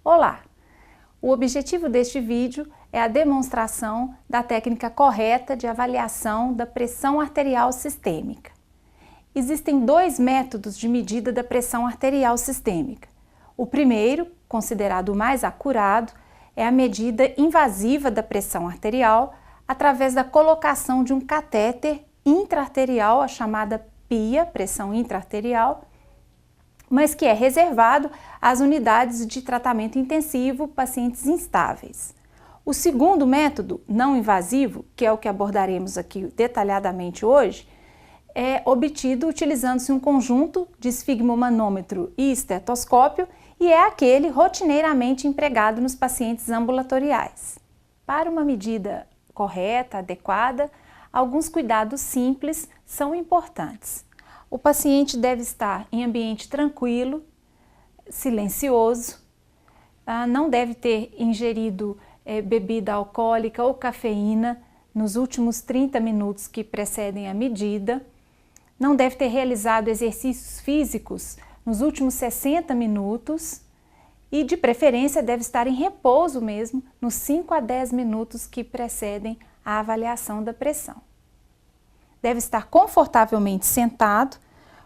Olá! O objetivo deste vídeo é a demonstração da técnica correta de avaliação da pressão arterial sistêmica. Existem dois métodos de medida da pressão arterial sistêmica. O primeiro, considerado o mais acurado, é a medida invasiva da pressão arterial através da colocação de um catéter intraarterial, a chamada PIA, pressão intraarterial, mas que é reservado às unidades de tratamento intensivo, pacientes instáveis. O segundo método, não invasivo, que é o que abordaremos aqui detalhadamente hoje, é obtido utilizando-se um conjunto de esfigmomanômetro e estetoscópio e é aquele rotineiramente empregado nos pacientes ambulatoriais. Para uma medida correta, adequada, alguns cuidados simples são importantes. O paciente deve estar em ambiente tranquilo, silencioso, não deve ter ingerido bebida alcoólica ou cafeína nos últimos 30 minutos que precedem a medida, não deve ter realizado exercícios físicos nos últimos 60 minutos e, de preferência, deve estar em repouso mesmo nos 5 a 10 minutos que precedem a avaliação da pressão. Deve estar confortavelmente sentado,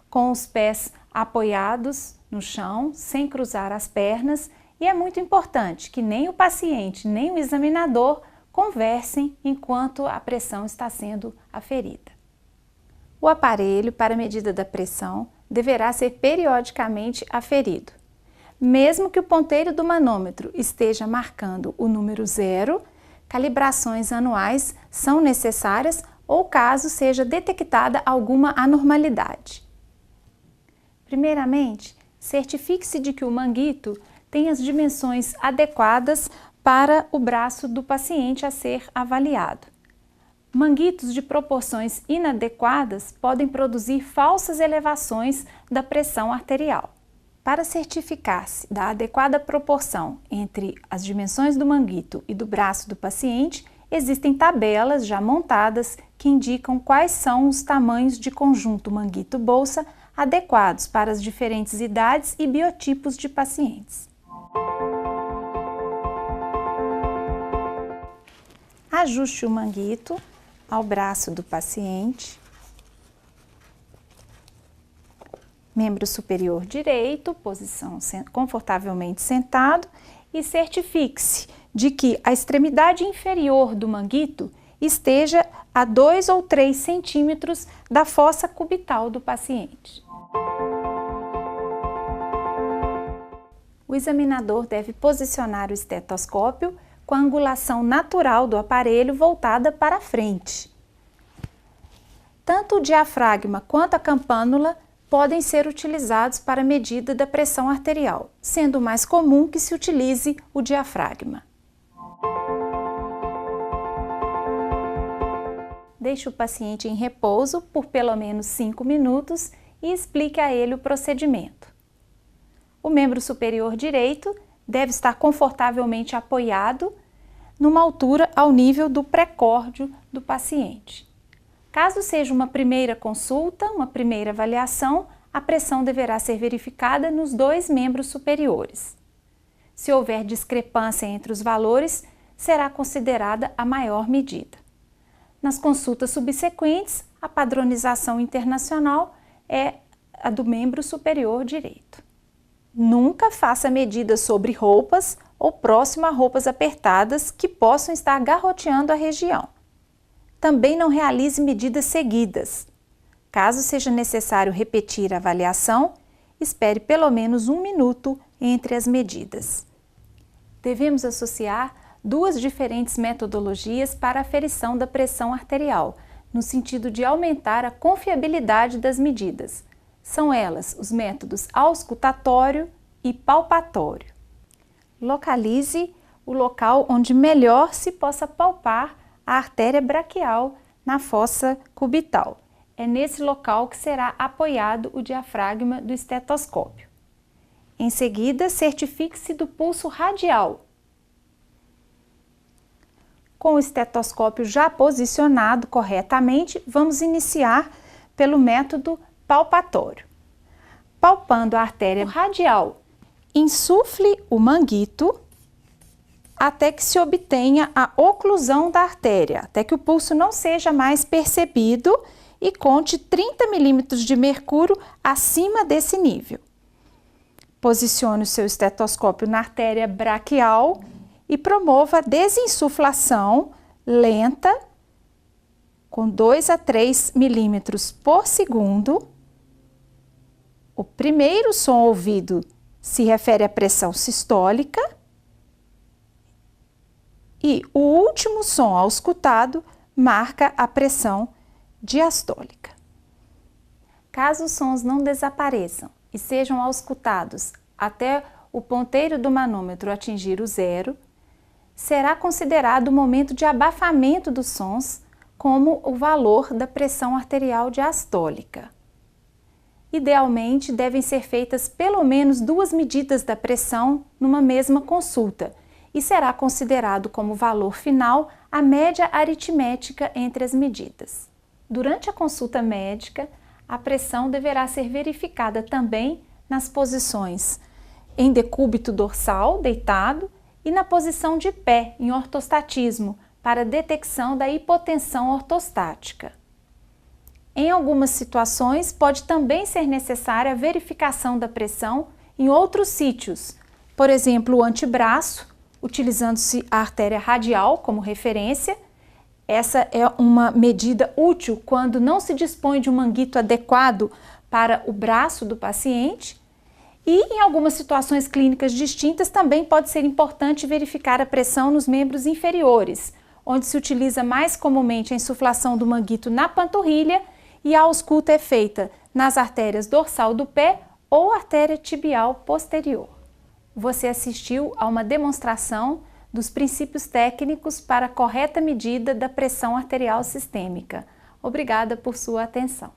com os pés apoiados no chão, sem cruzar as pernas, e é muito importante que nem o paciente nem o examinador conversem enquanto a pressão está sendo aferida. O aparelho para a medida da pressão deverá ser periodicamente aferido. Mesmo que o ponteiro do manômetro esteja marcando o número 0, calibrações anuais são necessárias ou caso seja detectada alguma anormalidade. Primeiramente, certifique-se de que o manguito tem as dimensões adequadas para o braço do paciente a ser avaliado. Manguitos de proporções inadequadas podem produzir falsas elevações da pressão arterial. Para certificar-se da adequada proporção entre as dimensões do manguito e do braço do paciente, existem tabelas já montadas que indicam quais são os tamanhos de conjunto manguito-bolsa adequados para as diferentes idades e biotipos de pacientes. Ajuste o manguito ao braço do paciente. Membro superior direito, posição confortavelmente sentado, e certifique-se de que a extremidade inferior do manguito esteja a 2 ou 3 centímetros da fossa cubital do paciente. O examinador deve posicionar o estetoscópio com a angulação natural do aparelho voltada para frente. Tanto o diafragma quanto a campânula podem ser utilizados para a medida da pressão arterial, sendo mais comum que se utilize o diafragma. Deixe o paciente em repouso por pelo menos 5 minutos e explique a ele o procedimento. O membro superior direito deve estar confortavelmente apoiado numa altura ao nível do pré-córdio do paciente. Caso seja uma primeira consulta, uma primeira avaliação, a pressão deverá ser verificada nos 2 membros superiores. Se houver discrepância entre os valores, será considerada a maior medida. Nas consultas subsequentes, a padronização internacional é a do membro superior direito. Nunca faça medidas sobre roupas ou próximo a roupas apertadas que possam estar garroteando a região. Também não realize medidas seguidas. Caso seja necessário repetir a avaliação, espere pelo menos 1 minuto entre as medidas. Devemos associar 2 diferentes metodologias para a aferição da pressão arterial, no sentido de aumentar a confiabilidade das medidas. São elas os métodos auscultatório e palpatório. Localize o local onde melhor se possa palpar a artéria braquial na fossa cubital. É nesse local que será apoiado o diafragma do estetoscópio. Em seguida, certifique-se do pulso radial. Com o estetoscópio já posicionado corretamente, vamos iniciar pelo método palpatório. Palpando a artéria radial Insufle o manguito até que se obtenha a oclusão da artéria, até que o pulso não seja mais percebido e conte 30 milímetros de mercúrio acima desse nível. Posicione o seu estetoscópio na artéria braquial e promova a desinsuflação lenta, com 2 a 3 milímetros por segundo. O primeiro som ouvido se refere à pressão sistólica e o último som auscultado marca a pressão diastólica. Caso os sons não desapareçam e sejam auscultados até o ponteiro do manômetro atingir o zero, será considerado o momento de abafamento dos sons como o valor da pressão arterial diastólica. Idealmente, devem ser feitas pelo menos 2 medidas da pressão numa mesma consulta e será considerado como valor final a média aritmética entre as medidas. Durante a consulta médica, a pressão deverá ser verificada também nas posições em decúbito dorsal, deitado, e na posição de pé, em ortostatismo, para detecção da hipotensão ortostática. Em algumas situações, pode também ser necessária a verificação da pressão em outros sítios, por exemplo, o antebraço, utilizando-se a artéria radial como referência. Essa é uma medida útil quando não se dispõe de um manguito adequado para o braço do paciente. E em algumas situações clínicas distintas também pode ser importante verificar a pressão nos membros inferiores, onde se utiliza mais comumente a insuflação do manguito na panturrilha e a ausculta é feita nas artérias dorsal do pé ou artéria tibial posterior. Você assistiu a uma demonstração dos princípios técnicos para a correta medida da pressão arterial sistêmica. Obrigada por sua atenção.